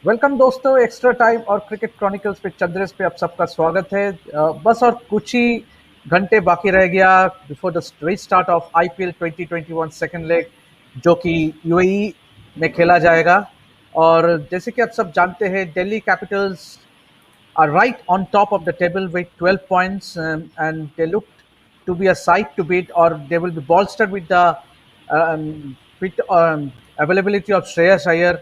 Welcome दोस्तों, extra time और cricket chronicles पे चंद्रेश पे आप सबका स्वागत है। बस और कुछ ही घंटे बाकी रह गया before the restart of IPL 2021 second leg, जो कि यूएई में खेला जाएगा। और जैसे कि आप सब जानते हैं, Delhi Capitals are right on top of the table with 12 points, and they look to be a sight to beat, or they will be bolstered with the availability of Shreyas Iyer.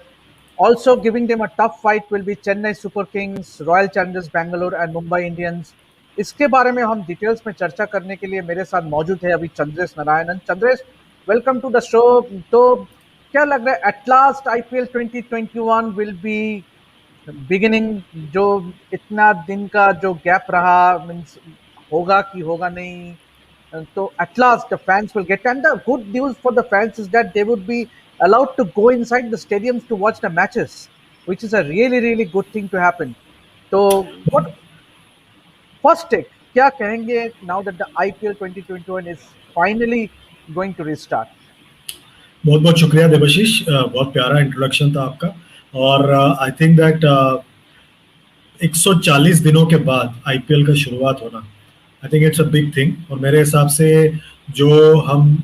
Also giving them a tough fight will be Chennai Super Kings, Royal Challengers Bangalore and Mumbai Indians. इसके बारे में हम details में चर्चा करने के लिए मेरे साथ मौजूद है अभी Chandresh Narayanan. Chandresh, welcome to the show. तो क्या लग रहा है, at last IPL 2021 will be beginning? जो इतना दिन का जो गैप रहा, मीन्स होगा कि होगा नहीं, तो at last the fans will get, and the good news for the fans is that they would be allowed to go inside the stadiums to watch the matches, which is a really good thing to happen. So what first take क्या कहेंगे now that the IPL 2021 is finally going to restart? बहुत बहुत शुक्रिया देवाशीष, बहुत प्यारा introduction था आपका। और आई थिंक दैट 140 दिनों के बाद आईपीएल का शुरुआत होना, I think it's a big thing. और मेरे हिसाब से जो हम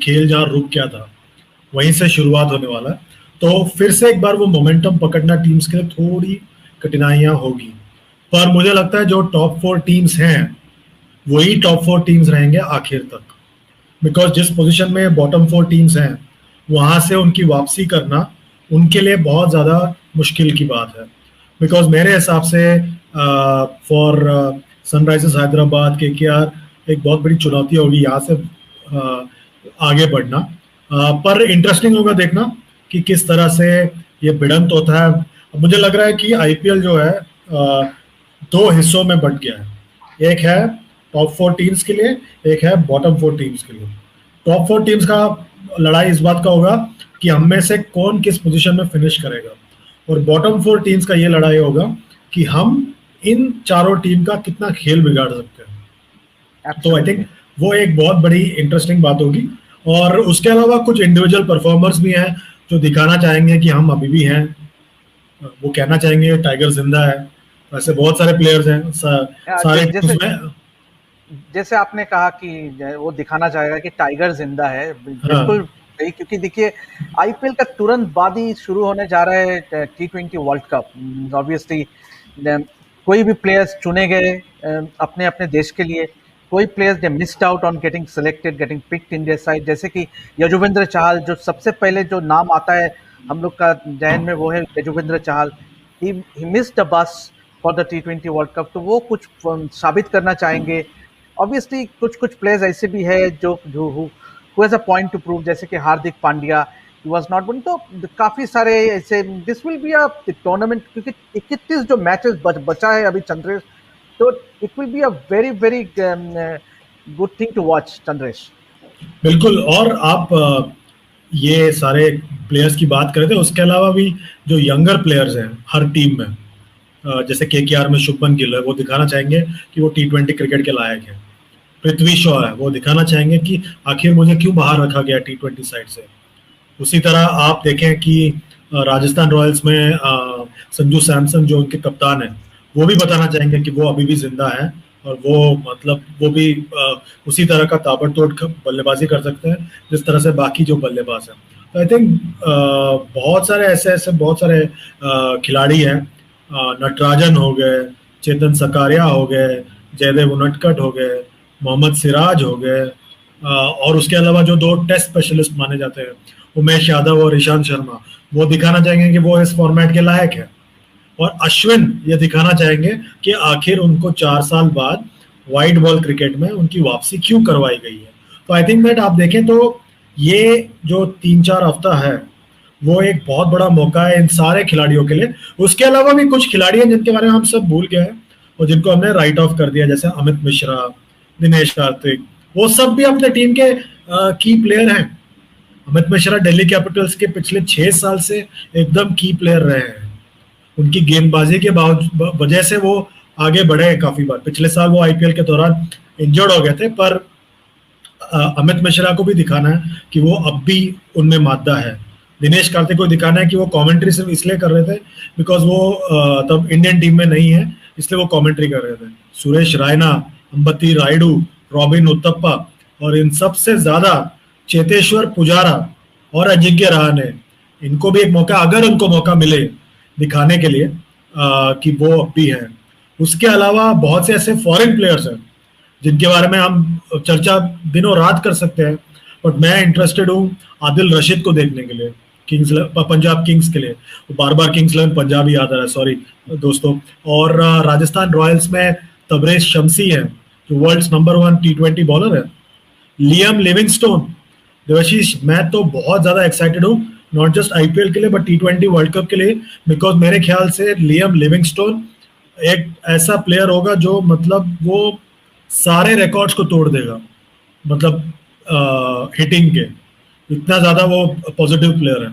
खेल जहाँ रुक गया था वहीं से शुरुआत होने वाला है, तो फिर से एक बार वो मोमेंटम पकड़ना टीम्स के लिए थोड़ी कठिनाइयां होगी। पर मुझे लगता है जो टॉप 4 टीम्स हैं वही टॉप 4 टीम्स रहेंगे आखिर तक, बिकॉज जिस पोजीशन में बॉटम 4 टीम्स हैं वहां से उनकी वापसी करना उनके लिए बहुत ज़्यादा मुश्किल की बात है। बिकॉज मेरे हिसाब से फॉर सनराइजर्स हैदराबाद, केकेआर एक बहुत बड़ी चुनौती होगी यहाँ से आगे बढ़ना। पर इंटरेस्टिंग होगा देखना कि किस तरह से ये भिड़ंत होता है। मुझे लग रहा है कि आईपीएल जो है 2 हिस्सों में बंट गया है। एक है टॉप 4 टीम्स के लिए, एक है बॉटम 4 टीम्स के लिए। टॉप 4 टीम्स का लड़ाई इस बात का होगा कि हम में से कौन किस पोजीशन में फिनिश करेगा, और बॉटम 4 टीम्स का ये लड़ाई होगा कि हम इन चारों टीम का कितना खेल बिगाड़ सकते हैं। तो आई थिंक वो एक बहुत बड़ी इंटरेस्टिंग बात होगी। और उसके अलावा कुछ इंडिविजुअल परफॉर्मर्स भी हैं जो दिखाना चाहेंगे कि हम अभी भी हैं। वो कहना चाहेंगे टाइगर जिंदा है। वैसे बहुत सारे प्लेयर्स हैं सारे जैसे आपने कहा कि वो दिखाना चाहेगा कि टाइगर जिंदा है, बिल्कुल सही। क्योंकि देखिए, आईपीएल का तुरंत बाद ही शुरू होने जा रहा है T20 वर्ल्ड कप। ऑब्वियसली कोई भी प्लेयर्स चुने गए अपने अपने देश के लिए, कोई players they missed out on getting selected, getting picked in their side. जैसे कि यजुवेंद्र चहल, जो सबसे पहले जो नाम आता है हम लोग का जहन में वो है Yuzvendra Chahal. He missed the bus for the T20 world cup, तो वो कुछ साबित करना चाहेंगे। ऑब्वियसली कुछ प्लेयर्स ऐसे भी है जो who has a point to prove, जैसे कि Hardik Pandya, he was not one. तो काफी सारे ऐसे, this will be a tournament, क्योंकि 31 जो मैचेस बचा है अभी चंद्रेश, तो it will be a very good thing to watch, Chandresh. बिल्कुल। और आप ये सारे प्लेयर्स की बात कर रहे थे, उसके अलावा भी जो यंगर प्लेयर्स हैं हर टीम में, जैसे केकेआर में शुभमन गिल है, वो दिखाना चाहेंगे कि वो T20 क्रिकेट के लायक है। पृथ्वी शॉ है, वो दिखाना चाहेंगे कि आखिर मुझे क्यों बाहर रखा गया T20 साइड से। उसी तरह आप देखें कि राजस्थान रॉयल्स में संजू सैमसन जो उनके कप्तान हैं, वो भी बताना चाहेंगे कि वो अभी भी जिंदा है, और वो मतलब वो भी उसी तरह का ताबड़तोड़ बल्लेबाजी कर सकते हैं जिस तरह से बाकी जो बल्लेबाज हैं। तो आई थिंक बहुत सारे ऐसे बहुत सारे खिलाड़ी हैं। नटराजन हो गए, चेतन सकारिया हो गए, जयदेव उनटकट हो गए, मोहम्मद सिराज हो गए, और उसके अलावा जो 2 टेस्ट स्पेशलिस्ट माने जाते हैं, उमेश यादव और ईशांत शर्मा, वो दिखाना चाहेंगे कि वो इस फॉर्मेट के लायक है। और अश्विन ये दिखाना चाहेंगे कि आखिर उनको 4 साल बाद वाइड बॉल क्रिकेट में उनकी वापसी क्यों करवाई गई है। तो आई थिंक दैट आप देखें तो ये जो 3-4 हफ्ता है वो एक बहुत बड़ा मौका है इन सारे खिलाड़ियों के लिए। उसके अलावा भी कुछ खिलाड़ी हैं जिनके बारे में हम सब भूल गए हैं और जिनको हमने राइट ऑफ कर दिया, जैसे अमित मिश्रा, दिनेश कार्तिक, वो सब भी अपने टीम के की प्लेयर हैं। अमित मिश्रा दिल्ली कैपिटल्स के पिछले 6 साल से एकदम की प्लेयर रहे हैं। उनकी गेंदबाजी के वजह से वो आगे बढ़े हैं काफी बार। पिछले साल वो आईपीएल के दौरान इंजर्ड हो गए थे, पर अमित मिश्रा को भी दिखाना है कि वो अब भी उनमें मादा है, दिनेश कार्तिक को दिखाना है कि वो कमेंट्री सिर्फ इसलिए कर रहे थे बिकॉज वो तब इंडियन टीम में नहीं है, इसलिए वो कमेंट्री कर रहे थे। सुरेश रायना, अंबती रायडू, रॉबिन उत्तप्पा और इन सबसे ज्यादा चेतेश्वर पुजारा और अजिंक्य रहाणे, इनको भी एक मौका, अगर उनको मौका मिले दिखाने के लिए कि वो अब भी हैं। उसके अलावा बहुत से ऐसे फॉरेन प्लेयर्स हैं जिनके बारे में हम चर्चा दिनों रात कर सकते हैं, बट मैं इंटरेस्टेड हूँ आदिल रशीद को देखने के लिए, पंजाब किंग्स के लिए। बार बार किंग्स 11 पंजाब ही याद आ रहा है, सॉरी दोस्तों। और राजस्थान रॉयल्स में तबरेज शमसी है जो वर्ल्ड नंबर 1 T20 बॉलर है। लियम लिविंगस्टोन, देवाशीष, मैं तो बहुत ज्यादा एक्साइटेड हूँ, नॉट जस्ट आईपीएल के लिए बट T20 वर्ल्ड कप के लिए, बिकॉज मेरे ख्याल से लियम लिविंगस्टोन एक ऐसा प्लेयर होगा जो मतलब वो सारे रिकॉर्ड्स को तोड़ देगा, मतलब हिटिंग के, इतना ज्यादा वो पॉजिटिव प्लेयर है।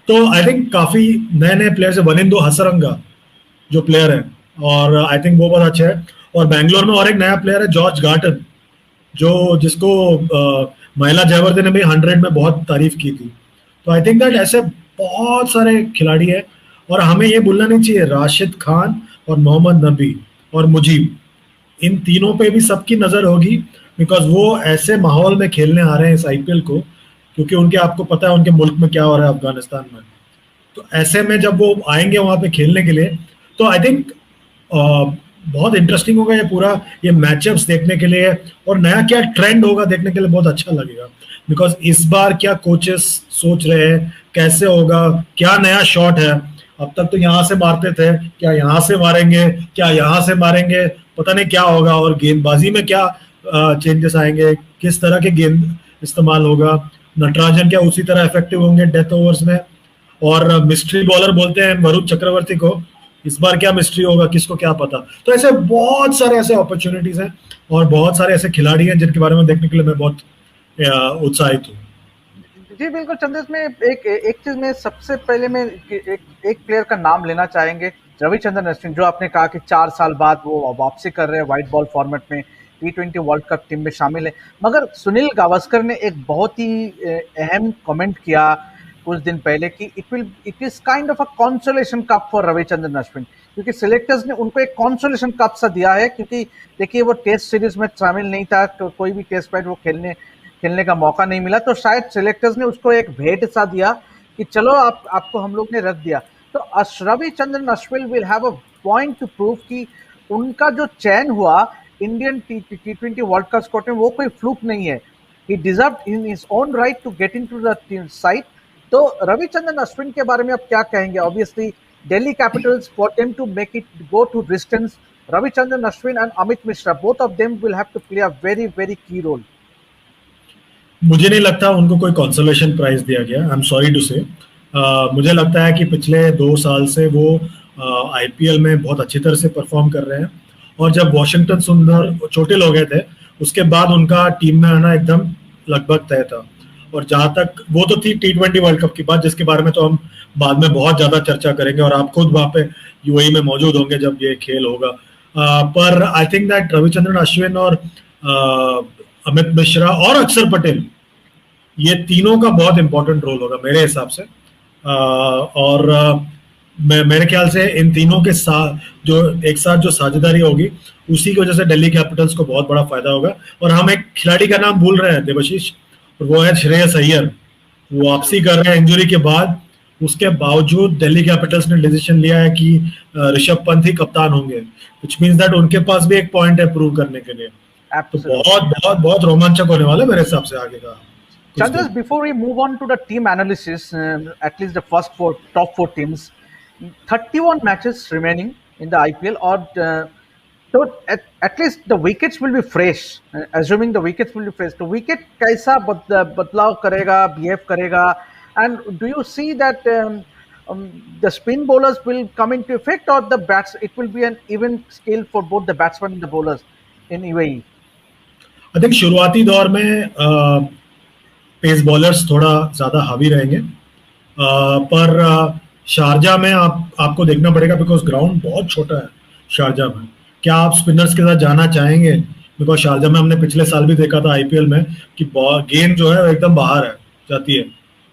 तो आई थिंक काफी नए नए प्लेयर्स है। वनिंदो हसरंगा जो प्लेयर है, और आई थिंक वो बहुत अच्छा है। और बैंगलोर में और एक नया प्लेयर है जॉर्ज गार्टन, जो जिसको महिला जयवर्धन ने भी 100 में बहुत तारीफ की थी। तो आई थिंक दैट ऐसे बहुत सारे खिलाड़ी हैं, और हमें ये भूलना नहीं चाहिए राशिद खान और मोहम्मद नबी और मुजीब, इन तीनों पे भी सबकी नजर होगी, बिकॉज वो ऐसे माहौल में खेलने आ रहे हैं इस आईपीएल को, क्योंकि उनके, आपको पता है उनके मुल्क में क्या हो रहा है, अफगानिस्तान में। तो ऐसे में जब वो आएंगे वहां पे खेलने के लिए, तो आई थिंक बहुत इंटरेस्टिंग होगा ये पूरा, ये मैचअप्स देखने के लिए, और नया क्या ट्रेंड होगा देखने के लिए बहुत अच्छा लगेगा। बिकॉज इस बार क्या कोचेस सोच रहे हैं, कैसे होगा, क्या नया शॉट है। अब तक तो यहाँ से मारते थे, क्या यहाँ से मारेंगे, क्या यहाँ से मारेंगे, पता नहीं क्या होगा। और गेंदबाजी में क्या चेंजेस आएंगे, किस तरह के गेंद इस्तेमाल होगा, नटराजन क्या उसी तरह इफेक्टिव होंगे डेथ ओवर्स में। और मिस्ट्री बॉलर बोलते हैं वरुण चक्रवर्ती को, इस बार क्या मिस्ट्री होगा, किसको क्या पता। तो ऐसे बहुत सारे ऐसे अपॉर्चुनिटीज हैं, और बहुत सारे ऐसे खिलाड़ी हैं जिनके बारे में देखने के लिए मैं बहुत उत्साहित हूँ। जी बिल्कुल चंद्रेश, में एक चीज में सबसे पहले मैं एक प्लेयर का नाम लेना चाहेंगे, रविचंद्रन अश्विन, जो आपने कहा कि 4 साल बाद वो वापसी कर रहे हैं व्हाइट बॉल फॉर्मेट में, T20 वर्ल्ड कप टीम में शामिल है। मगर सुनील गावस्कर ने एक बहुत ही अहम कमेंट किया कुछ दिन पहले कि it is kind of a consolation cup for Ravichandran Ashwin, क्योंकि सिलेक्टर्स ने उनको एक कंसोलेशन कप सा दिया है, क्योंकि देखिए वो टेस्ट सीरीज में शामिल नहीं था, तो कोई भी टेस्ट मैच वो खेलने का मौका नहीं मिला, तो शायद सिलेक्टर्स ने उसको एक भेंट सा दिया कि चलो आपको हम लोग ने रख दिया। तो Ravichandran Ashwin will have a point to prove कि उनका जो चयन हुआ Indian T20 world cup squad में वो कोई फ्लूक नहीं है, he deserved in his own right to get into the team side. तो रविचंद्रन अश्विन के बारे में आप क्या कहेंगे? Obviously Delhi Capitals, for them to make it go to distance, Ravichandran Ashwin and Amit Mishra, both of them will have to play a very very key role. मुझे नहीं लगता उनको कोई कंसोलेशन प्राइज दिया गया, आई एम सॉरी टू से। मुझे लगता है कि पिछले 2 साल से वो आईपीएल में बहुत अच्छी तरह से परफॉर्म कर रहे हैं, और जब वॉशिंगटन सुंदर चोटिल हो गए थे उसके बाद उनका टीम में आना एकदम लगभग तय था। और जहां तक वो तो थी T20 वर्ल्ड कप की बात, जिसके बारे में तो हम बाद में बहुत ज्यादा चर्चा करेंगे, और आप खुद वहां पे यूएई में मौजूद होंगे जब ये खेल होगा। पर आई थिंक दैट रविचंद्रन अश्विन और अमित मिश्रा और अक्षर पटेल, ये तीनों का बहुत इंपॉर्टेंट रोल होगा मेरे हिसाब से। और मेरे ख्याल से इन तीनों के साथ जो एक साथ जो साझेदारी होगी, उसी की वजह से दिल्ली कैपिटल्स को बहुत बड़ा फायदा होगा। और हम एक खिलाड़ी का नाम भूल रहे हैं देवाशीष, वो है श्रेयस अय्यर। वो वापसी कर रहे हैं इंजरी के बाद, उसके बावजूद दिल्ली कैपिटल्स ने डिसीजन लिया है कि ऋषभ पंत ही कप्तान होंगे, व्हिच मींस दैट उनके पास भी एक पॉइंट है प्रूव करने के लिए। तो बहुत बहुत बहुत रोमांचक होने वाला है मेरे हिसाब से आगे का। Chandras, before we move on to the team analysis, at least the top four teams, 31 matches remaining in the IPL, or so at least the wickets will be fresh. Assuming the wickets will be fresh, तो wicket कैसा बदलाव करेगा, behave करेगा, and do you see that the spin bowlers will come into effect, or it will be an even scale for both the batsmen and the bowlers in UAE? I think शुरुआती दौर में pace bowlers थोड़ा ज्यादा हावी रहेंगे, पर Sharjah में आपको देखना पड़ेगा, बिकॉज ग्राउंड बहुत छोटा है शारजा में। क्या आप स्पिनर्स के साथ जाना चाहेंगे? बिकॉज शारजा में हमने पिछले साल भी देखा था आईपीएल में कि गेंद जो है एकदम बाहर है जाती है,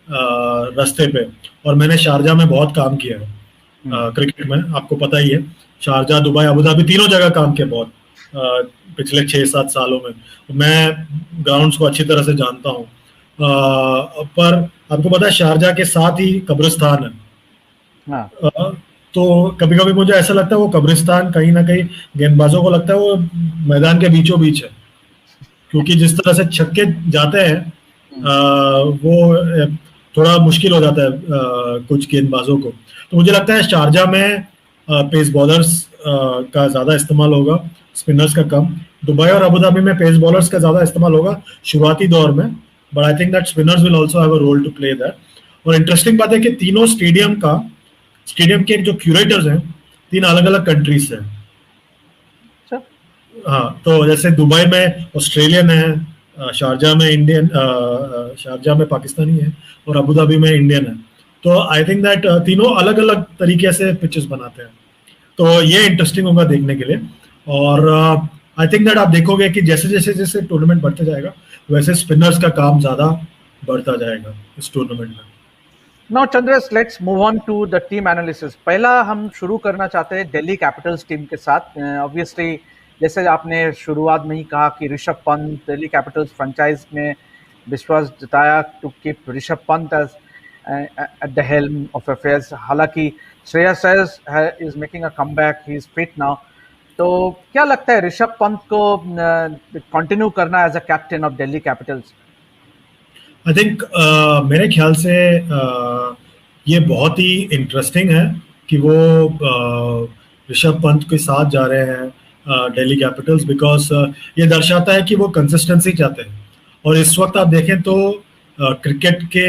रास्ते पे, और मैंने शारजा में बहुत काम किया है क्रिकेट में, आपको पता ही है, शारजा, दुबई, अबू धाबी, तीनों जगह काम किया बहुत पिछले 6-7 सालों में। मैं ग्राउंड्स को अच्छी तरह से जानता हूँ। पर आपको पता है शारजा के साथ ही कब्रिस्तान है। तो कभी कभी मुझे ऐसा लगता है वो कब्रिस्तान कहीं ना कहीं गेंदबाजों को लगता है वो मैदान के बीचों बीच है, क्योंकि जिस तरह से छक्के जाते हैं वो थोड़ा मुश्किल हो जाता है कुछ गेंदबाजों को। तो मुझे लगता है शारजा में पेस बॉलर्स का ज्यादा इस्तेमाल होगा, स्पिनर्स का कम। दुबई और अबू धाबी में पेस बॉलर्स का ज्यादा इस्तेमाल होगा शुरुआती दौर में, but I think that spinners will also have a role to play that. और इंटरेस्टिंग बात है कि तीनों स्टेडियम के जो क्यूरेटर्स हैं 3 अलग अलग कंट्रीज से। हाँ, तो जैसे दुबई में ऑस्ट्रेलियन है, शारजा में इंडियन, शारजा में पाकिस्तानी है, और अबू धाबी में इंडियन है। तो आई थिंक दैट तीनों अलग अलग तरीके से पिचेस बनाते हैं, तो ये इंटरेस्टिंग होगा देखने के लिए। और आई थिंक दैट आप देखोगे कि जैसे जैसे जैसे टूर्नामेंट बढ़ते जाएगा वैसे स्पिनर्स का काम ज्यादा बढ़ता जाएगा इस टूर्नामेंट में। Now Chandresh, let's move on to the team analysis. पहला हम शुरू करना चाहते हैं दिल्ली कैपिटल्स टीम के साथ। ऑब्वियसली जैसे आपने शुरुआत में ही कहा कि ऋषभ पंत, दिल्ली कैपिटल्स फ्रेंचाइज में विश्वास जताया to keep Rishabh Pant at the helm of affairs. हालांकि Shreyas Iyer is making a comeback, he is fit now. तो क्या लगता है ऋषभ पंत को कंटिन्यू करना as a captain of Delhi Capitals? I think मेरे ख्याल से ये बहुत ही इंटरेस्टिंग है कि वो ऋषभ पंत के साथ जा रहे हैं दिल्ली कैपिटल्स, बिकॉज ये दर्शाता है कि वो कंसिस्टेंसी चाहते हैं। और इस वक्त आप देखें तो क्रिकेट के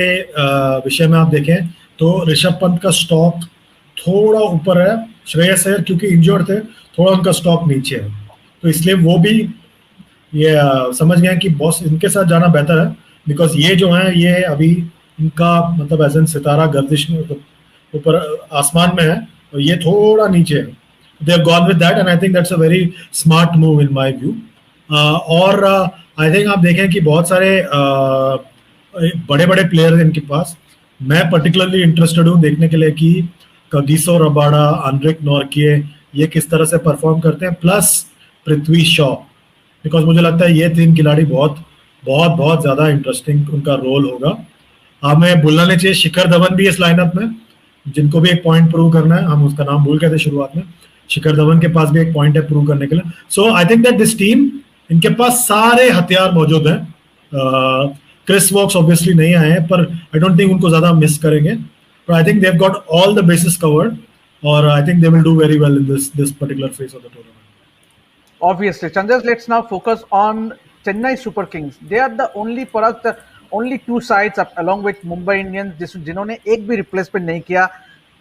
विषय में आप देखें तो ऋषभ पंत का स्टॉक थोड़ा ऊपर है, श्रेयस अय्यर क्योंकि इंजर्ड थे थोड़ा उनका स्टॉक नीचे है, तो इसलिए वो भी ये समझ गए कि बॉस इनके साथ जाना बेहतर है, बिकॉज ये जो है ये अभी इनका मतलब एज एन सितारा गर्दिश में ऊपर आसमान में है और ये थोड़ा नीचे है। They have gone with that and I think that's a very smart move in my view. और आई थिंक आप देखें कि बहुत सारे बड़े बड़े प्लेयर हैं इनके पास। मैं पर्टिकुलरली इंटरेस्टेड हूँ देखने के लिए कि कगिसो रबाडा, आंद्रिक नॉर्किए ये किस तरह से परफॉर्म करते हैं, प्लस पृथ्वी शॉ, बिकॉज मुझे लगता है ये 3 खिलाड़ी बहुत बहुत बहुत ज्यादा इंटरेस्टिंग उनका रोल होगा। हमें भूलना नहीं चाहिए शिखर धवन भी इस लाइनअप में, जिनको भी एक पॉइंट प्रूव करना है, हम उसका नाम भूल गए थे शुरुआत में, शिखर धवन के पास भी एक पॉइंट है प्रूव करने के लिए। So I think that this team, इनके पास सारे हथियार मौजूद हैं। क्रिस वॉक्स ऑब्वियसली नहीं आए हैं पर आई डोंट थिंक उनको ज्यादा मिस करेंगे, but I think they've got all the bases covered, or I think they will do very well in this particular phase of the tournament. Obviously, Chandresh, let's now focus on Chennai Super Kings. They are the only for us the only 2 sides up, along with Mumbai Indians जिन्होंने एक भी replacement नहीं किया।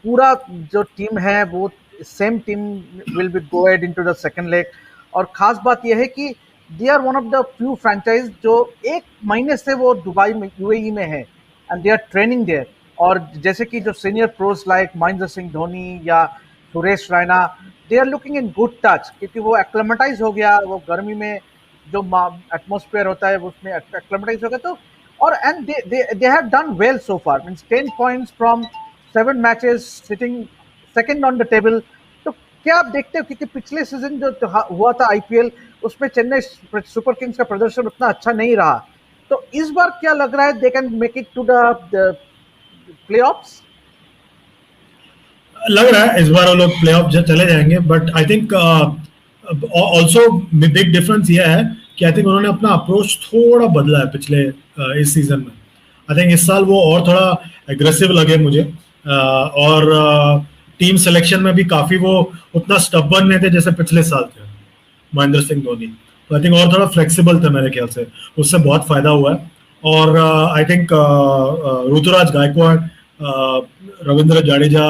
पूरा जो team है वो same team will be go ahead into the second leg। और खास बात यह है कि they are one of the few franchise जो 1 महीने से वो दुबई में UAE में है and they are training there। और जैसे कि जो senior pros like Mahendra Singh Dhoni या Suresh Raina, they are looking in good touch, क्योंकि वो एक्लेमेटाइज हो गया, वो गर्मी में जो एटमॉस्फेयर होता है उसमें एक्लेमेटाइज हो गया। तो और and they have done well so far, means 10 points from 7 matches, sitting second on the table. तो क्या आप देखते हो, क्योंकि पिछले सीजन जो हुआ था आईपीएल उसमें चेन्नई सुपर किंग्स का प्रदर्शन उतना अच्छा नहीं रहा, तो इस बार क्या लग रहा है they can make it to the playoffs? लग रहा है इस बार वो लोग प्लेऑफ चले जाएंगे, but I think also big difference ये है कि आई थिंक उन्होंने अपना अप्रोच थोड़ा बदला है पिछले इस सीजन में। आई थिंक इस साल वो और थोड़ा एग्रेसिव लगे मुझे, और टीम सिलेक्शन में भी काफी वो उतना स्टबर्न नहीं थे जैसे पिछले साल थे महेंद्र सिंह धोनी। तो आई थिंक और थोड़ा फ्लेक्सिबल थे मेरे ख्याल से, उससे बहुत फायदा हुआ है। और I think Ruturaj Gaikwad, Ravindra Jadeja,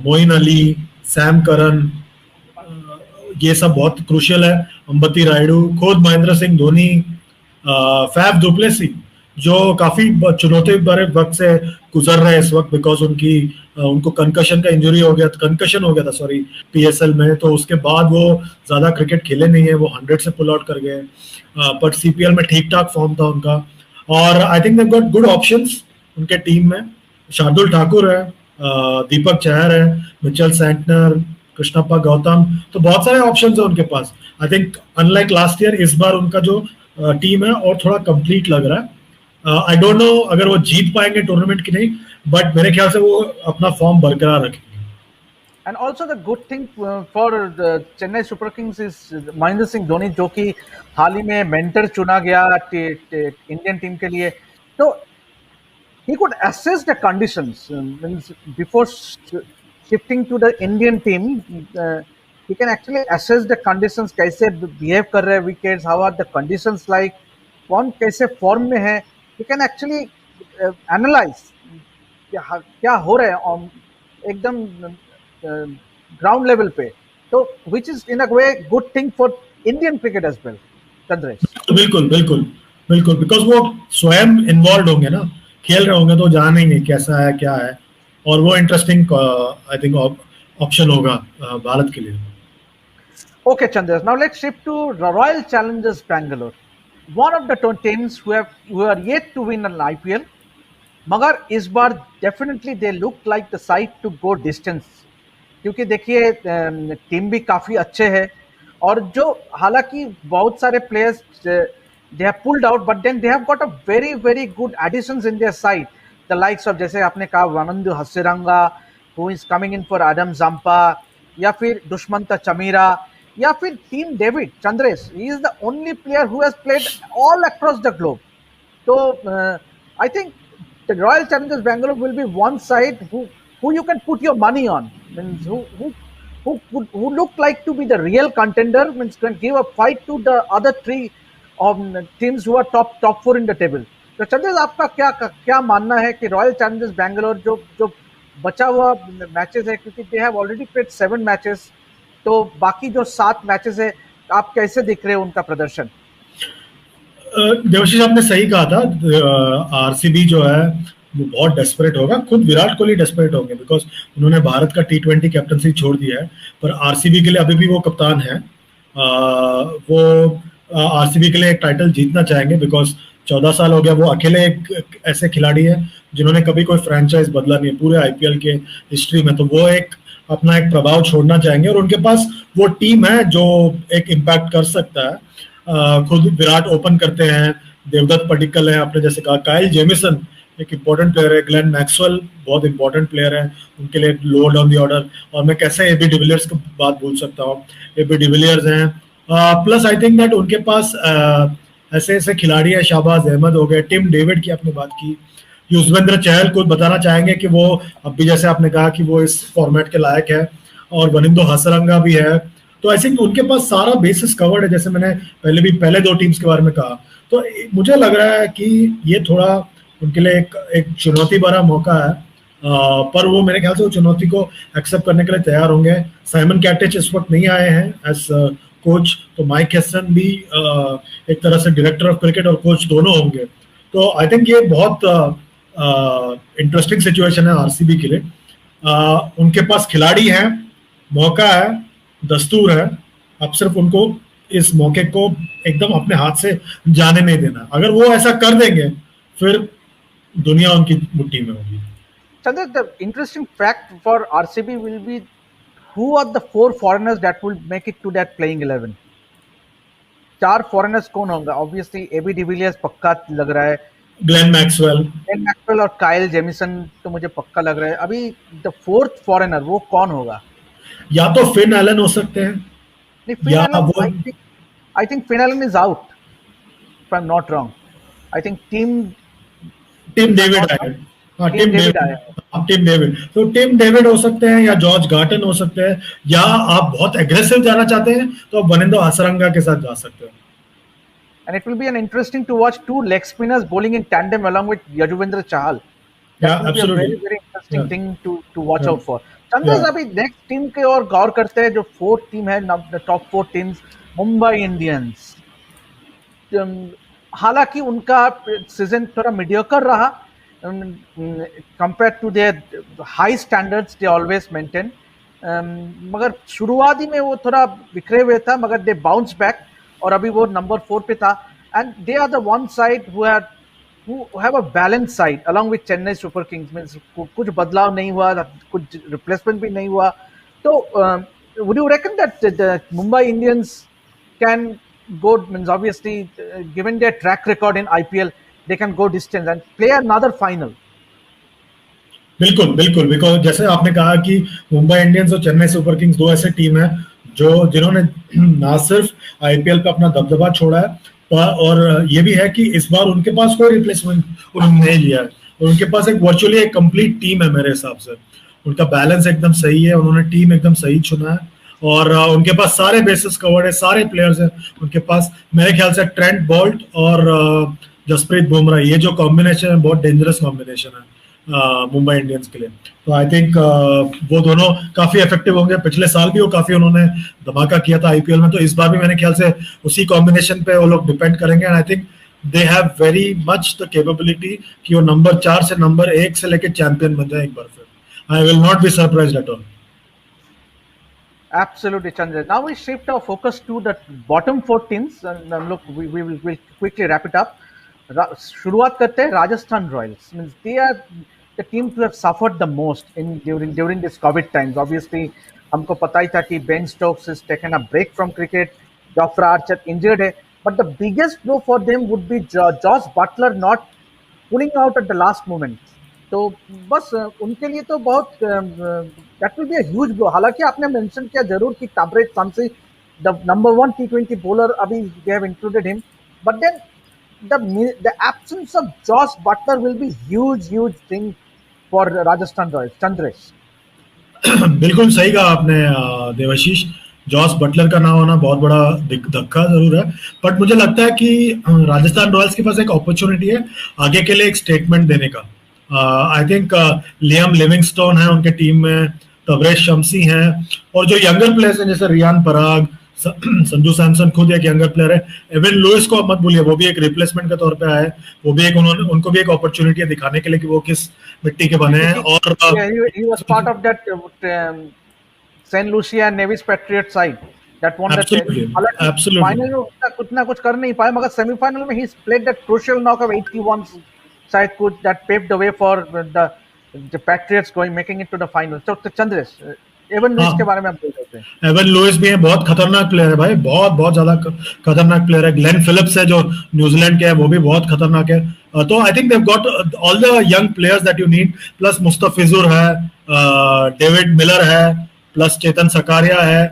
Moeen Ali, Sam Curran, ये सब बहुत क्रूशियल है। अंबती रायडू, खुद महेंद्र सिंह धोनी, फैफ डुप्लेसी जो काफी चुनौती भरे वक्त से गुजर रहे हैं इस वक्त, बिकॉज उनको कंकशन का इंजरी हो गया, कंकशन हो गया था सॉरी पीएसएल में, तो उसके बाद वो ज्यादा क्रिकेट खेले नहीं है, वो 100 से पुल आउट कर गए, बट सीपीएल में ठीक ठाक फॉर्म था उनका। और I think they got good options उनके टीम में। शार्दुल ठाकुर है, दीपक चहर है, मिचेल सेंटनर, कृष्णप्पा गौतम, तो बहुत सारे ऑप्शंस है उनके पास। I think unlike last year इस बार उनका जो टीम है और थोड़ा कंप्लीट लग रहा है। आई डोंट नो अगर वो जीत पाएंगे टूर्नामेंट की नहीं, बट मेरे ख्याल से वो अपना फॉर्म बरकरार रखेंगे। And also the good thing for the Chennai Super Kings is Mahendra Singh Dhoni, जो कि हाल ही में मेंटर चुना गया इंडियन टीम के लिए, तो he could assess the conditions means before shifting to the Indian team. He can actually assess the conditions, कैसे behave कर रहे हैं wickets, how are the conditions like, कौन कैसे फॉर्म में है. He can actually analyze क्या हो रहा है एकदम ग्राउंड लेवल पे, तो which is in a way good thing for Indian cricket as well. Chandresh, बिल्कुल बिल्कुल बिल्कुल, बिकॉज वो स्वयं इन्वॉल्व होंगे ना, खेल रहे होंगे तो जानेंगे कैसा है क्या है, और वो इंटरेस्टिंग आई थिंक ऑप्शन होगा भारत के लिए। Okay, Chandras. Now let's shift to Royal Challengers Bangalore, one of the teams who are yet to win an IPL. मगर इस बार definitely they look like the side to go distance, क्योंकि देखिए team भी काफ़ी अच्छे है, और जो हालांकि बहुत सारे players they have pulled out, but then they have got a very very good additions in their side, the likes of, जैसे आपने कहा, Wanindu Hasaranga who is coming in for Adam Zampa, या फिर दुष्मंत चमीरा, या फिर Tim David. Chandresh, he is the only player who has played all across the globe. तो I think the Royal Challengers Bangalore will be one side who you can put your money on, means who look like to be the real contender, means can give a fight to the other three teams who are top four in the table. तो चंद्रेश, आपका क्या मानना है कि royal Challengers Bangalore जो बचा हुआ matches है, क्योंकि they have already played 7 matches, तो बाकी जो 7 मैचेस है, आप कैसे दिख रहे हो उनका प्रदर्शन? देवाशीष, आपने सही कहा था, आरसीबी जो है वो बहुत डेस्परेट होगा, खुद विराट कोहली डेस्परेट होंगे, बिकॉज उन्होंने भारत का T20 कैप्टनसी छोड़ दिया है, पर आरसीबी के लिए अभी भी वो कप्तान है। वो आरसीबी के लिए एक टाइटल जीतना चाहेंगे, बिकॉज 14 साल हो गया, वो अकेले एक ऐसे खिलाड़ी है जिन्होंने कभी कोई फ्रेंचाइज बदला नहीं पूरे आईपीएल के हिस्ट्री में, तो वो अपना एक प्रभाव छोड़ना चाहेंगे, और उनके पास वो टीम है जो एक इम्पैक्ट कर सकता है। खुद विराट ओपन करते हैं, देवदत्त पडिक्कल है, आपने जैसे कहा, काइल जेमिसन एक इंपॉर्टेंट प्लेयर है, ग्लेन मैक्सवेल बहुत इंपॉर्टेंट प्लेयर है उनके लिए लोअर डाउन द ऑर्डर, और मैं कैसे एबी डिविलियर्स की बात भूल सकता हूँ, एबी डिविलियर्स हैं, प्लस आई थिंक दैट उनके पास ऐसे ऐसे खिलाड़ी है, शाहबाज अहमद हो गए, टिम डेविड की आपने बात की, युजवेंद्र चहल को बताना चाहेंगे कि वो अब भी, जैसे आपने कहा, कि वो इस फॉर्मेट के लायक है, और वनिंदु हसरंगा भी है, तो आई थिंक उनके पास सारा बेसिस कवर्ड है, जैसे मैंने पहले 2 टीम्स के बारे में कहा। तो मुझे लग रहा है कि ये थोड़ा उनके लिए एक चुनौती भरा मौका है, पर वो मेरे ख्याल से वो चुनौती को एक्सेप्ट करने के लिए तैयार होंगे। साइमन कैटेच इस वक्त नहीं आए हैं एज कोच, तो माइक हेसन भी एक तरह से डायरेक्टर ऑफ क्रिकेट और कोच दोनों होंगे, तो आई थिंक ये बहुत इंटरेस्टिंग सिचुएशन है आरसीबी के लिए। उनके पास खिलाड़ी हैं, मौका है, दस्तूर है, अब सिर्फ उनको इस मौके को एकदम अपने हाथ से जाने नहीं देना। अगर वो ऐसा कर देंगे फिर दुनिया उनकी मुट्ठी में होगी। Chandra, the interesting fact for RCB will be who are the 4 foreigners that will make it to that playing 11. 4 foreigners कौन होंगे? Obviously एबी डिविलियर्स पक्का लग रहा है, ग्लेन मैक्सवेल और काइल जेमिसन तो मुझे पक्का लग रहा है। अभी द 4th फॉरेनर वो कौन होगा? या तो फिन एलन हो सकते हैं, या वो I think Finn Allen is out, if I'm not wrong. I think team David आया, टीम डेविड, तो टीम डेविड हो सकते हैं, या जॉर्ज गार्टन हो सकते हैं, या आप बहुत एग्रेसिव जाना चाहते हैं तो आप वनिंदु हसरंगा के साथ जा सकते हैं। And it will be an interesting to watch 2 leg spinners bowling in tandem along with Yajuvendra Chahal. Yeah, absolutely. Be a very very interesting thing to watch out for. Chandresh, अभी नेक्स्ट टीम के और गौर करते हैं, जो 4th team है, top 4 teams, Mumbai Indians. हालांकि उनका season थोड़ा मीडियोकर रहा compare to their high standards they always maintain, मगर शुरुआती में वो थोड़ा बिखरे हुए था, मगर दे बाउंस बैक और अभी वो नंबर 4 पे था, and they are the one side who had who have a balanced side along with Chennai Super Kings, means कुछ बदलाव नहीं हुआ, कुछ replacement भी नहीं हुआ. तो would you reckon that the Mumbai Indians can go, means obviously given their track record in IPL, they can go distance and play another final? बिल्कुल बिल्कुल, बिकॉज जैसे आपने कहा कि मुंबई इंडियंस और चेन्नई सुपर किंग्स दो ऐसे टीम है जो जिन्होंने ना सिर्फ आईपीएल पे अपना दबदबा छोड़ा है, और ये भी है कि इस बार उनके पास कोई रिप्लेसमेंट उन्होंने नहीं लिया है, और उनके पास एक वर्चुअली एक कंप्लीट टीम है मेरे हिसाब से. उनका बैलेंस एकदम सही है, उन्होंने टीम एकदम सही चुना है, और उनके पास सारे बेसिस कवर्ड है, सारे प्लेयर्स हैं उनके पास. मेरे ख्याल से ट्रेंट बोल्ट और जसप्रीत बुमराह, ये जो कॉम्बिनेशन है बहुत डेंजरस कॉम्बिनेशन है मुंबई इंडियंस के लिए. तो आई थिंक वो दोनों काफी इफेक्टिव होंगे. पिछले साल भी वो काफी उन्होंने धमाका किया था आईपीएल में, तो इस बार भी मेरे ख्याल से उसी कॉम्बिनेशन पे वो लोग डिपेंड करेंगे. And I think they have very much the capability कि वो नंबर 4 से नंबर 1 से लेके चैंपियन बन जाए एक बार फिर. I will not be surprised at all. Absolutely, Chandra. Now we shift our focus to the bottom 4 teams, and look, we'll quickly wrap it up. शुरुआत करते हैं Rajasthan Royals. Means they are the team to have suffered the most in during this covid times. Obviously हमको पता ही था कि Ben Stokes is taken a break from cricket, Jofra Archer injured है, but the biggest blow for them would be Jos Buttler not pulling out at the last moment. तो बस उनके लिए तो बहुत that will be a huge blow. हालांकि आपने mention किया जरूर कि Tabraiz Shamsi the number 1 T20 bowler, अभी they have included him, but then the absence of Josh Butler will be huge thing for Rajasthan Royals. Chandresh. बिल्कुल सही कहा आपने देवाशीष. जॉस बटलर का ना होना बहुत बड़ा धक्का जरूर है, बट मुझे लगता है कि राजस्थान रॉयल्स के पास एक अपॉर्चुनिटी है आगे के लिए एक स्टेटमेंट देने का. आई थिंक लियाम लिविंगस्टोन है उनके टीम में, तबरेज शमसी हैं, और जो यंगर प्लेयर्स हैं जैसे रियान पराग, संजू सैमसन खुद एक यंगर प्लेयर है. एवन लुइस को मत भूलिए, वो भी एक रिप्लेसमेंट के तौर पे आए. वो भी एक उनको भी एक अपॉर्चुनिटी है दिखाने के लिए कि वो किस मिट्टी के बने हैं. और he was part of that Saint Lucia Nevis Patriot side that won the absolutely final में उतना कुछ कर नहीं पाए, मगर सेमीफाइनल में he played that crucial knock of 81 side could that paved the way for the Patriots making it to the final. So Chandresh, Avon Louis के बारे में आप बोल रहे थे. एवन लुइस भी है, बहुत खतरनाक प्लेयर है भाई, बहुत ज्यादा खतरनाक प्लेयर है. ग्लेन फिलिप्स है जो न्यूजीलैंड के है, वो भी बहुत खतरनाक है. तो I think they have got all the young players that you need, plus Mustafizur है, डेविड मिलर है, प्लस चेतन सकारिया है.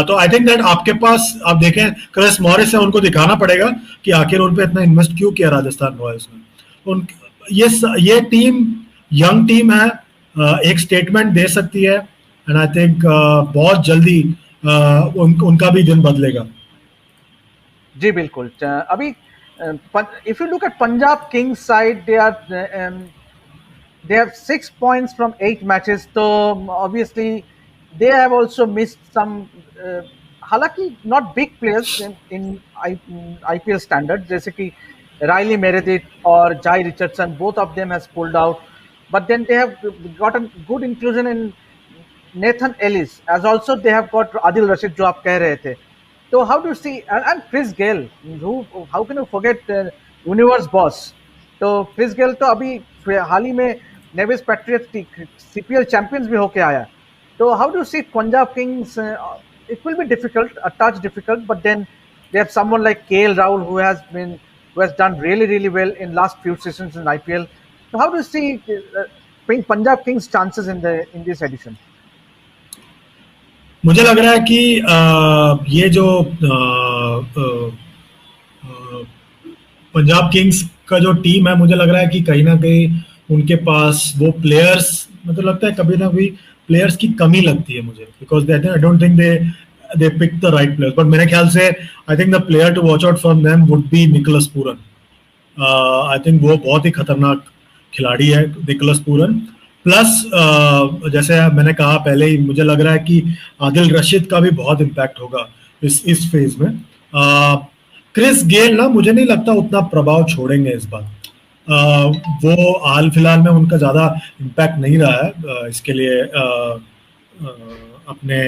तो आई थिंक दैट आपके पास आप देखें क्रिस मॉरिस है, उनको दिखाना पड़ेगा कि आखिर उन पे इतना इन्वेस्ट क्यों किया राजस्थान रॉयल्स ने. ये टीम यंग टीम है, एक स्टेटमेंट दे सकती है. एंड आई थिंक बहुत जल्दी उनका भी दिन बदलेगा. जी बिल्कुल. अभी if you look at Punjab Kings side, they have 6 points from 8 matches. तो obviously they have also missed some हालांकि not big players in IPL standard, जैसे कि राइली मेरेदिथ और जाई Richardson, both of them has pulled out, but then they have got a good inclusion in Nathan Ellis, as also they have got Adil Rashid जो आप कह रहे थे. तो how do you see, and Chris Gayle, how can you forget universe boss. तो Chris Gayle तो अभी हाल ही में नेविस पैट्रियट्स CPL चैंपियंस भी होके आया. तो how do you see Punjab Kings? It will be difficult, a touch difficult, but then they have someone like KL Rahul who has done really well in last few seasons in IPL. So how do you see Punjab Kings chances in this edition? मुझे लग रहा है कि ये जो Punjab Kings का जो team है, मुझे लग रहा है कि कहीं ना कहीं उनके पास वो प्लेयर्स, मतलब लगता है कभी ना कभी प्लेयर्स की कमी लगती है मुझे, because I don't think they pick the right players. But मेरे ख्याल से I think the player to watch out from them would be Nicholas Pooran. I think वो बहुत ही खतरनाक खिलाड़ी है निकोलस पूरन. प्लस जैसे मैंने कहा पहले ही, मुझे लग रहा है कि आदिल रशीद का भी बहुत इम्पैक्ट होगा इस फेज में. क्रिस गेल ना मुझे नहीं लगता उतना प्रभाव छोड़ेंगे इस बार. वो हाल फिलहाल में उनका ज़्यादा इम्पैक्ट नहीं रहा है इसके लिए अपने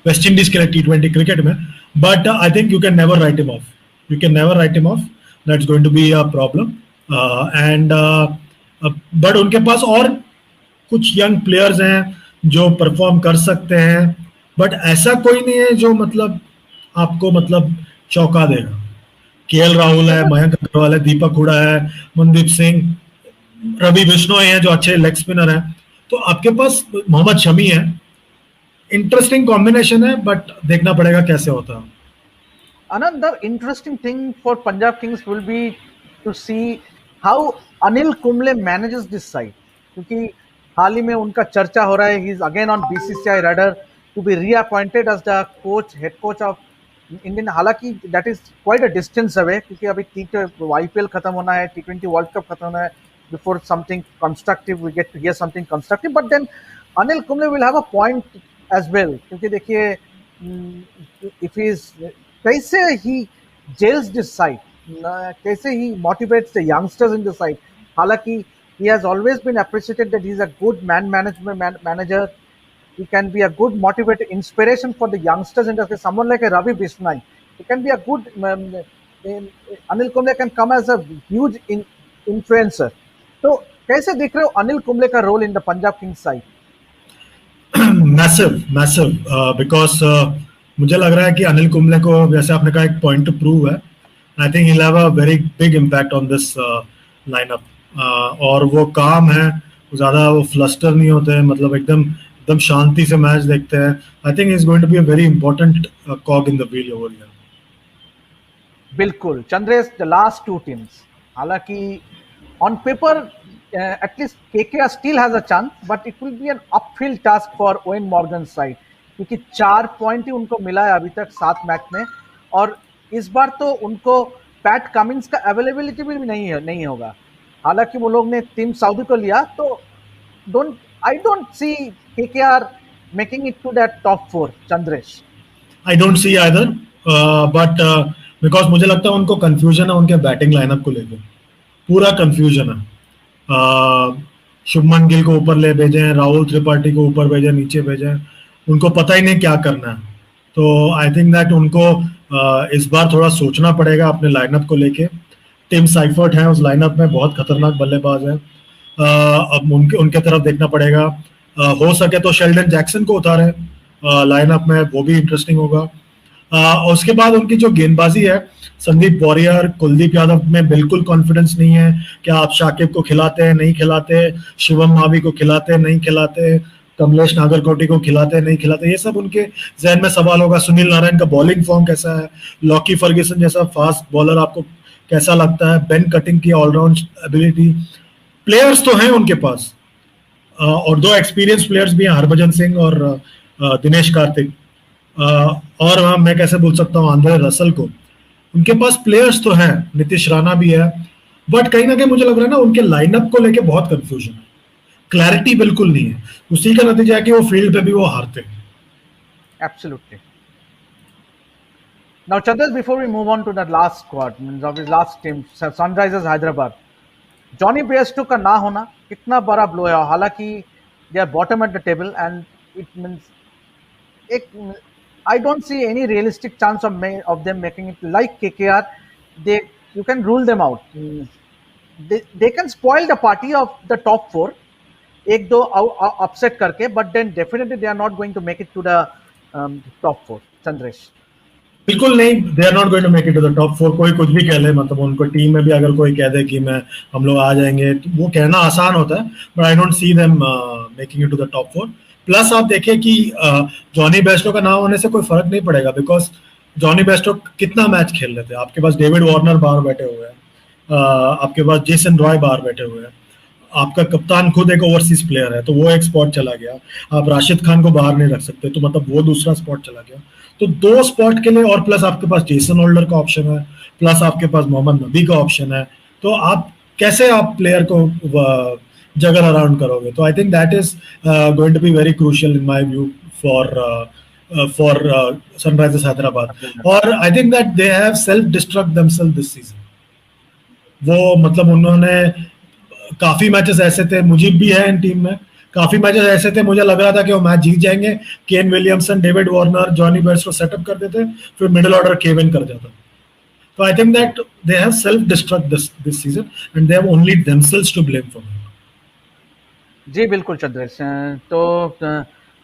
वेस्ट इंडीज के लिए T20 क्रिकेट में. But I think you can never write him off. That's going to be a problem. And but उनके पास और कुछ यंग प्लेयर्स हैं जो परफॉर्म कर सकते हैं, बट ऐसा कोई नहीं है जो मतलब आपको मतलब चौंका देगा। केएल राहुल है, मयंक अग्रवाल है, दीपक हुडा है, मनदीप सिंह, रवि बिश्नोई है जो अच्छे लेग स्पिनर है, तो आपके पास मोहम्मद शमी है। इंटरेस्टिंग कॉम्बिनेशन है, बट देखना पड़ेगा कैसे होता है। Another interesting thing for Punjab Kings will be to see how Anil Kumble manages this side, क्योंकि हाल ही में उनका चर्चा हो रहा है, he is again on BCCI radar to be reappointed as the head coach of Indian। हालांकि that is quite a distance away, क्योंकि अभी IPL खत्म होना है, T20 World Cup खत्म होना है, before something constructive we get to hear something constructive, but then Anil Kumble will have a point as well, क्योंकि देखिए if he is कैसे he jails this side, कैसे he motivates the youngsters in the side। हालांकि he has always been appreciated that he is a good manager, he can be a good motivator, inspiration for the youngsters in the side। Someone like a Ravi Bishnoi, he can be a good Anil Kumble can come as a huge influencer। तो कैसे देख रहे हो अनिल कुंबले का role in the Punjab Kings side? Massive because मुझे लग रहा है कि अनिल कुंबले को, जैसे आपने कहा, एक पॉइंट टू प्रूव है। I think he'll have a very big impact on this lineup। और वो काम है, ज्यादा वो फ्लस्टर नहीं होते हैं, मतलब एकदम एकदम शांति से मैच देखते हैं। I think is going to be a very important cog in the wheel over here. बिल्कुल Chandresh, the last two teams, हालांकि on paper at least KKR still has a chance, but it will be an uphill task for Owen Morgan's side, क्योंकि 4 point ही उनको मिला है अभी तक 7 match में, और इस बार तो उनको पैट कमिंस का अवेलेबिलिटी भी नहीं होगा। हालांकि वो लोग ने टीम सऊदी को लिया, तो I don't see KKR making it to that top 4। Chandresh, I don't see either, but because मुझे लगता है उनको कंफ्यूजन है उनके बैटिंग लाइनअप को लेकर, पूरा कंफ्यूजन है। शुभमन गिल को ऊपर ले भेजे हैं, राहुल त्रिपाठी को ऊपर भेजे, नीचे भेजे, उनको पता ही नहीं क्या करना है। तो आई थिंक दैट उनको इस बार थोड़ा सोचना पड़ेगा अपने लाइनअप को लेके। टिम साइफर्ट है उस लाइनअप में, बहुत खतरनाक बल्लेबाज है। अब उनके तरफ देखना पड़ेगा। हो सके तो शेल्डन जैक्सन को उतारे लाइनअप में, वो भी इंटरेस्टिंग होगा। उसके बाद उनकी जो गेंदबाजी है, संदीप वॉरियर, कुलदीप यादव में बिल्कुल कॉन्फिडेंस नहीं है। क्या आप शाकिब को खिलाते हैं, नहीं खिलाते, शिवम मावी को खिलाते हैं, नहीं खिलाते, कमलेश नागरकोटी को खिलाते हैं, नहीं खिलाते, ये सब उनके जहन में सवाल होगा। सुनील नारायण का बॉलिंग फॉर्म कैसा है, लॉकी फर्ग्यूसन जैसा फास्ट बॉलर आपको कैसा लगता है, बेन कटिंग की ऑलराउंड एबिलिटी, प्लेयर्स तो हैं उनके पास, और 2 एक्सपीरियंस प्लेयर्स भी हैं, हरभजन सिंह और दिनेश कार्तिक, और मैं कैसे बोल सकता हूँ आंद्रे रसल को। उनके पास प्लेयर्स तो हैं, नीतीश राणा भी है, बट कहीं ना कहीं मुझे लग रहा है ना उनके लाइनअप को लेके बहुत कंफ्यूजन है, क्लैरिटी बिल्कुल नहीं है। उसी का नतीजा है कि वो फील्ड पे भी वो हारते हैं। Absolutely. Now, Chandra, before we move on to that last squad, means of his last team, Sunrisers Hyderabad, Jonny Bairstow का ना होना कितना बड़ा ब्लो है। हालांकि they are bottom at the table and it means एक I don't see any realistic chance of them making it like KKR. You can rule them out. They can spoil the party of the top 4, 1-2 upset करके, but then definitely they are not going to make it to the top 4. Chandresh, बिल्कुल नहीं, they are not going to make it to the top 4। कोई कुछ भी कह ले, मतलब उनको टीम में भी अगर कोई कह दे कि हम लोग आ जाएंगे, तो वो कहना आसान होता है, but I don't see them making it to the top 4। Plus आप देखिए कि जॉनी बेस्टो का नाम होने से कोई फर्क नहीं पड़ेगा, बिकॉज जॉनी बेस्टो कितना मैच खेल रहे थे। आपके पास डेविड वार्नर बाहर बैठे हुए हैं, आपके पास जेसन रॉय बाहर बैठे हुए हैं, आपका कप्तान खुद एक ओवरसीज प्लेयर है, तो वो एक स्पॉट चला गया। आप राशिद खान को बाहर नहीं रख सकते, तो मतलब वो दूसरा स्पॉट चला गया। तो 2 स्पॉट के लिए, और प्लस आपके पास जेसन होल्डर का ऑप्शन है, प्लस आपके पास मोहम्मद नबी का ऑप्शन है, तो आप कैसे आप प्लेयर को जगल अराउंड करोगे? तो I think that is going to be very crucial in my view for Sunrisers Hyderabad. और I think that they have self destruct themselves this season. वो मतलब उन्होंने काफी मैचेस ऐसे थे, मुजीब भी है इन टीम में, काफी मैचेस ऐसे थे मुझे लग रहा था कि वो मैच जीत जाएंगे। Kane Williamson, David Warner, Jonny Bairstow setup कर देते, फिर मिडिल ऑर्डर केव इन कर जाता। So I think that they have self-destruct this season, and they have only themselves to blame for it. जी बिल्कुल चंद्रेश, तो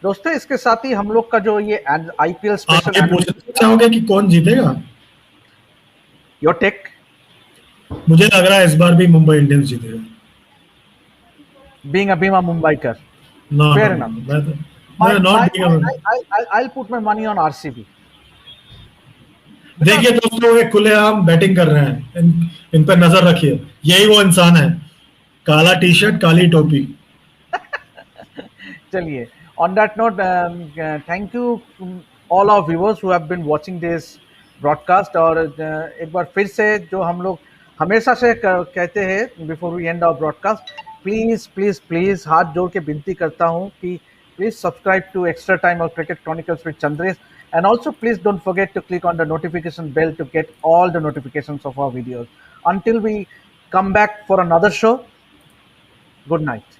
दोस्तों इसके साथ ही हम लोग का जो ये आईपीएल आप स्पेशल ये पूछना चाहोगे कि कौन जीतेगा? Your take? मुझे लग रहा है इस बार भी मुंबई इंडियंस जीतेगा। Being a Bhima Mumbaiker, No, fair no, enough. I'll put my money on RCB. देखिए दोस्तों, ये खुलेआम बैटिंग कर रहे हैं, इन पर नजर रखिए। यही वो इंसान है, काला टी शर्ट काली टोपी। चलिए, on that note, thank you all our viewers who have been watching this broadcast। और एक बार फिर से जो हम लोग हमेशा से कहते हैं before we end our broadcast, please please please हाथ जोड़ के विनती करता हूं कि please subscribe to Extra Time or Cricket Chronicles with Chandresh, and also please don't forget to click on the notification bell to get all the notifications of our videos. Until we come back for another show, good night.